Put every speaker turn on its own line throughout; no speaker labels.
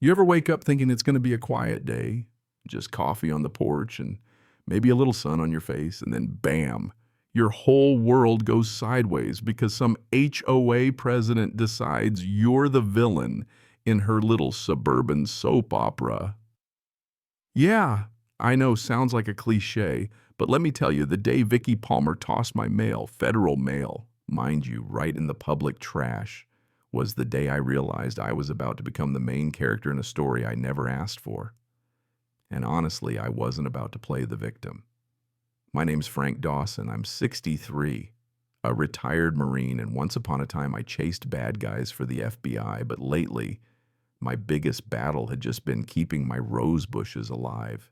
You ever wake up thinking it's going to be a quiet day, just coffee on the porch and maybe a little sun on your face, and then bam, your whole world goes sideways because some HOA president decides you're the villain in her little suburban soap opera? Yeah, I know, sounds like a cliche, but let me tell you, the day Vicky Palmer tossed my mail, federal mail, mind you, right in the public trash, was the day I realized I was about to become the main character in a story I never asked for. And honestly, I wasn't about to play the victim. My name's Frank Dawson. I'm 63, a retired Marine, and once upon a time I chased bad guys for the FBI, but lately, my biggest battle had just been keeping my rose bushes alive.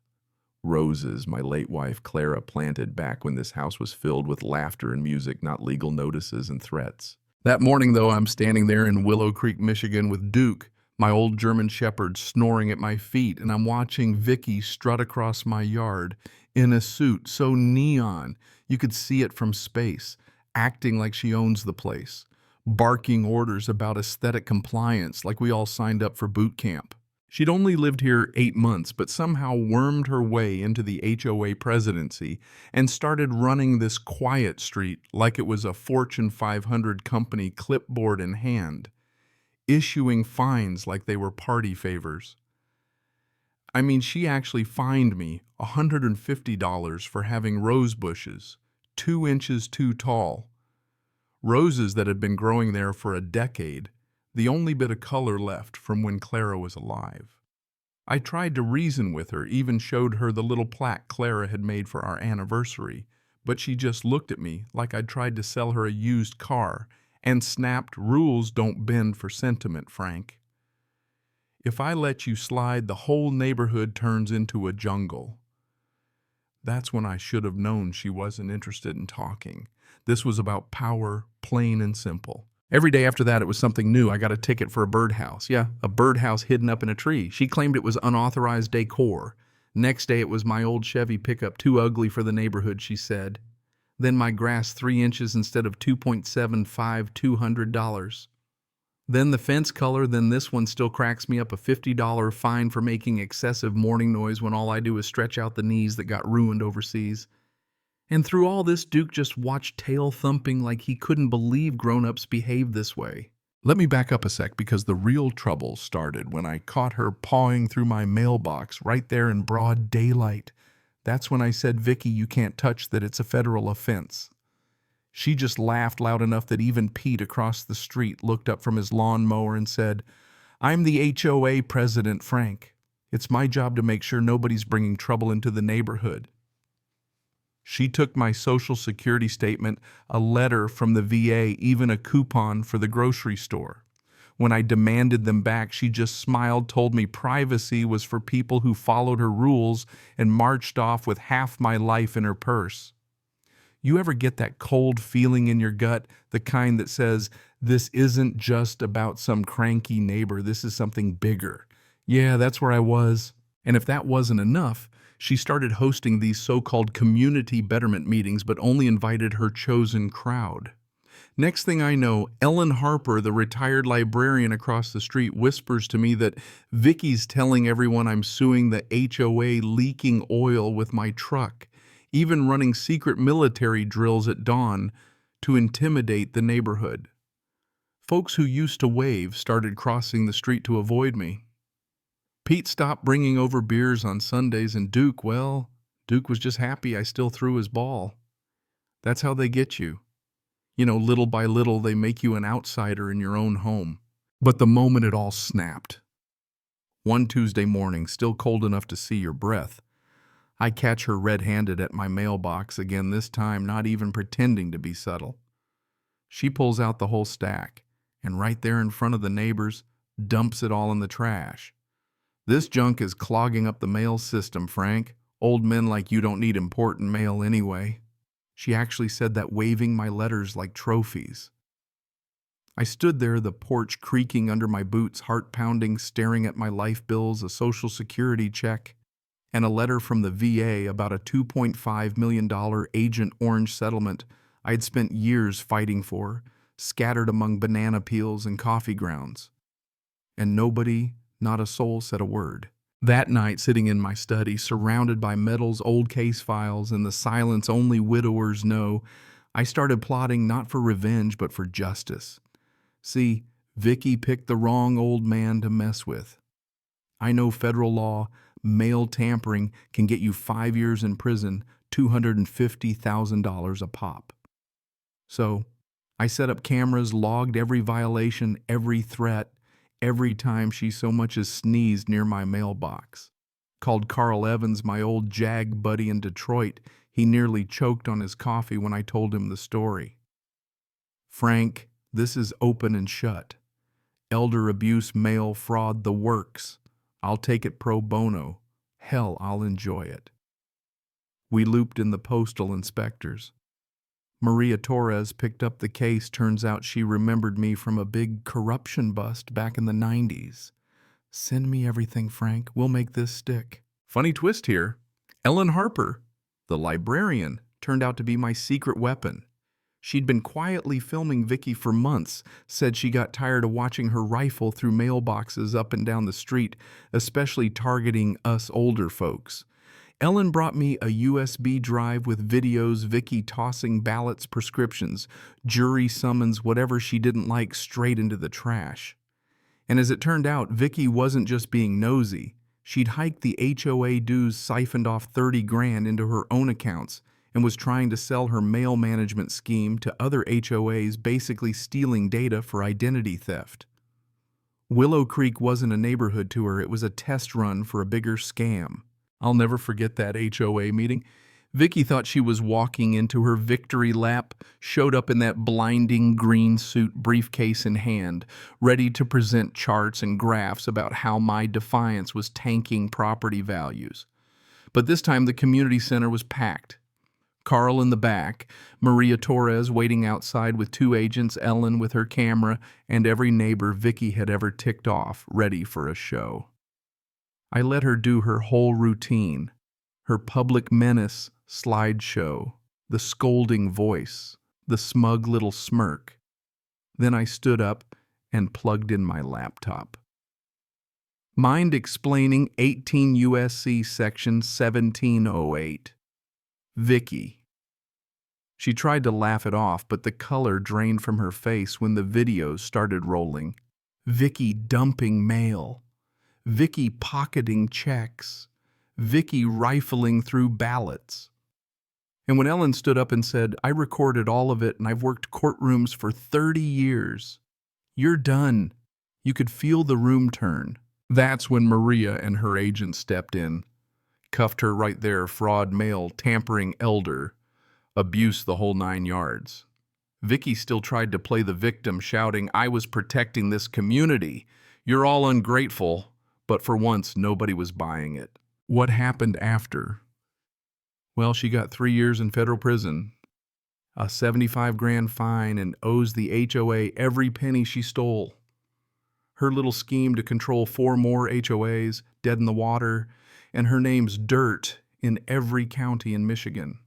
Roses my late wife Clara planted back when this house was filled with laughter and music, not legal notices and threats. That morning, though, I'm standing there in Willow Creek, Michigan with Duke, my old German Shepherd, snoring at my feet, and I'm watching Vicky strut across my yard in a suit so neon you could see it from space, acting like she owns the place, barking orders about aesthetic compliance like we all signed up for boot camp. She'd only lived here 8 months, but somehow wormed her way into the HOA presidency and started running this quiet street like it was a Fortune 500 company, clipboard in hand, issuing fines like they were party favors. I mean, she actually fined me $150 for having rose bushes, 2 inches too tall. Roses that had been growing there for a decade, the only bit of color left from when Clara was alive. I tried to reason with her, even showed her the little plaque Clara had made for our anniversary, but she just looked at me like I'd tried to sell her a used car and snapped, "Rules don't bend for sentiment, Frank. If I let you slide, the whole neighborhood turns into a jungle." That's when I should have known she wasn't interested in talking. This was about power, plain and simple. Every day after that, it was something new. I got a ticket for a birdhouse. Yeah, a birdhouse hidden up in a tree. She claimed it was unauthorized decor. Next day, it was my old Chevy pickup, too ugly for the neighborhood, she said. Then my grass 3 inches instead of 2.75, $200. Then the fence color, then this one still cracks me up, a $50 fine for making excessive morning noise when all I do is stretch out the knees that got ruined overseas. And through all this, Duke just watched tail thumping like he couldn't believe grown-ups behave this way. Let me back up a sec, because the real trouble started when I caught her pawing through my mailbox right there in broad daylight. That's when I said, "Vicky, you can't touch that, it's a federal offense." She just laughed loud enough that even Pete across the street looked up from his lawnmower and said, "I'm the HOA president, Frank. It's my job to make sure nobody's bringing trouble into the neighborhood." She took my social security statement, a letter from the VA, even a coupon for the grocery store. When I demanded them back, she just smiled, told me privacy was for people who followed her rules, and marched off with half my life in her purse. You ever get that cold feeling in your gut, the kind that says, this isn't just about some cranky neighbor, this is something bigger? Yeah, that's where I was. And if that wasn't enough, she started hosting these so-called community betterment meetings, but only invited her chosen crowd. Next thing I know, Ellen Harper, the retired librarian across the street, whispers to me that Vicky's telling everyone I'm suing the HOA, leaking oil with my truck, even running secret military drills at dawn to intimidate the neighborhood. Folks who used to wave started crossing the street to avoid me. Pete stopped bringing over beers on Sundays, and Duke was just happy I still threw his ball. That's how they get you. You know, little by little, they make you an outsider in your own home. But the moment it all snapped, one Tuesday morning, still cold enough to see your breath, I catch her red-handed at my mailbox again, this time not even pretending to be subtle. She pulls out the whole stack, and right there in front of the neighbors, dumps it all in the trash. "This junk is clogging up the mail system, Frank. Old men like you don't need important mail anyway." She actually said that, waving my letters like trophies. I stood there, the porch creaking under my boots, heart pounding, staring at my life bills, a social security check, and a letter from the VA about a $2.5 million Agent Orange settlement I had spent years fighting for, scattered among banana peels and coffee grounds. And nobody Not a soul said a word. That night, sitting in my study, surrounded by medals, old case files, and the silence only widowers know, I started plotting not for revenge, but for justice. See, Vicky picked the wrong old man to mess with. I know federal law, mail tampering can get you 5 years in prison, $250,000 a pop. So, I set up cameras, logged every violation, every threat, every time she so much as sneezed near my mailbox. Called Carl Evans, my old JAG buddy in Detroit. He nearly choked on his coffee when I told him the story. Frank, this is open and shut. Elder abuse, mail fraud, the works. I'll take it pro bono. Hell, I'll enjoy it. We looped in the postal inspectors. Maria Torres picked up the case. Turns out she remembered me from a big corruption bust back in the 90s. Send me everything, Frank. We'll make this stick. Funny twist here. Ellen Harper, the librarian, turned out to be my secret weapon. She'd been quietly filming Vicky for months, said she got tired of watching her rifle through mailboxes up and down the street, especially targeting us older folks. Ellen brought me a USB drive with videos, Vicky tossing ballots, prescriptions, jury summons, whatever she didn't like straight into the trash. And as it turned out, Vicky wasn't just being nosy. She'd hiked the HOA dues, siphoned off 30 grand into her own accounts, and was trying to sell her mail management scheme to other HOAs, basically stealing data for identity theft. Willow Creek wasn't a neighborhood to her, it was a test run for a bigger scam. I'll never forget that HOA meeting. Vicky thought she was walking into her victory lap, showed up in that blinding green suit, briefcase in hand, ready to present charts and graphs about how my defiance was tanking property values. But this time the community center was packed. Carl in the back, Maria Torres waiting outside with 2 agents, Ellen with her camera, and every neighbor Vicky had ever ticked off, ready for a show. I let her do her whole routine, her public menace slideshow, the scolding voice, the smug little smirk. Then I stood up and plugged in my laptop. Mind explaining 18 USC section 1708. Vicky. She tried to laugh it off, but the color drained from her face when the videos started rolling. Vicky dumping mail. Vicky pocketing checks. Vicky rifling through ballots. And when Ellen stood up and said, I recorded all of it and I've worked courtrooms for 30 years. You're done. You could feel the room turn. That's when Maria and her agent stepped in. Cuffed her right there, fraud, mail, tampering, elder, abuse, the whole 9 yards. Vicky still tried to play the victim, shouting, I was protecting this community. You're all ungrateful. But for once, nobody was buying it. What happened after? Well, she got 3 years in federal prison, a 75 grand fine, and owes the HOA every penny she stole. Her little scheme to control 4 more HOAs, dead in the water, and her name's dirt in every county in Michigan.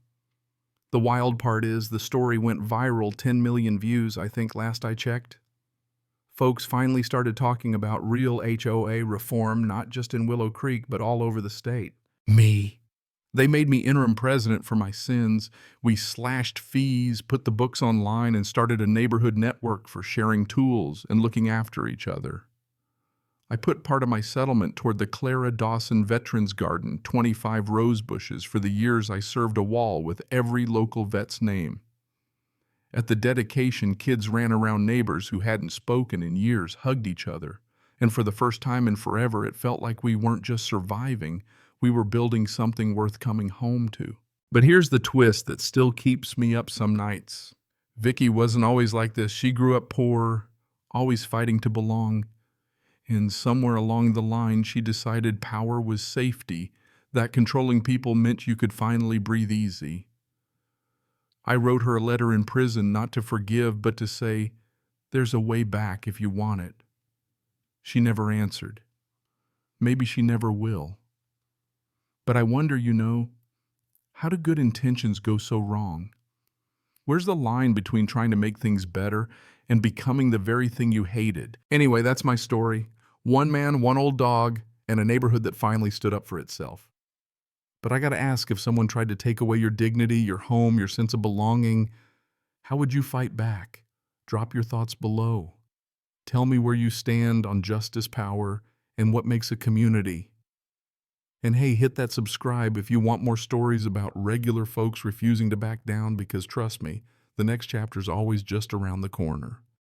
The wild part is the story went viral, 10 million views, I think, last I checked. Folks finally started talking about real HOA reform, not just in Willow Creek, but all over the state. Me. They made me interim president for my sins. We slashed fees, put the books online, and started a neighborhood network for sharing tools and looking after each other. I put part of my settlement toward the Clara Dawson Veterans Garden, 25 rose bushes, for the years I served a wall with every local vet's name. At the dedication, kids ran around neighbors who hadn't spoken in years, hugged each other, and for the first time in forever, it felt like we weren't just surviving, we were building something worth coming home to. But here's the twist that still keeps me up some nights. Vicky wasn't always like this. She grew up poor, always fighting to belong. And somewhere along the line, she decided power was safety, that controlling people meant you could finally breathe easy. I wrote her a letter in prison, not to forgive, but to say, there's a way back if you want it. She never answered. Maybe she never will. But I wonder, how do good intentions go so wrong? Where's the line between trying to make things better and becoming the very thing you hated? Anyway, that's my story. One man, one old dog, and a neighborhood that finally stood up for itself. But I gotta ask, if someone tried to take away your dignity, your home, your sense of belonging, how would you fight back? Drop your thoughts below. Tell me where you stand on justice, power, and what makes a community. And hey, hit that subscribe if you want more stories about regular folks refusing to back down, because trust me, the next chapter's always just around the corner.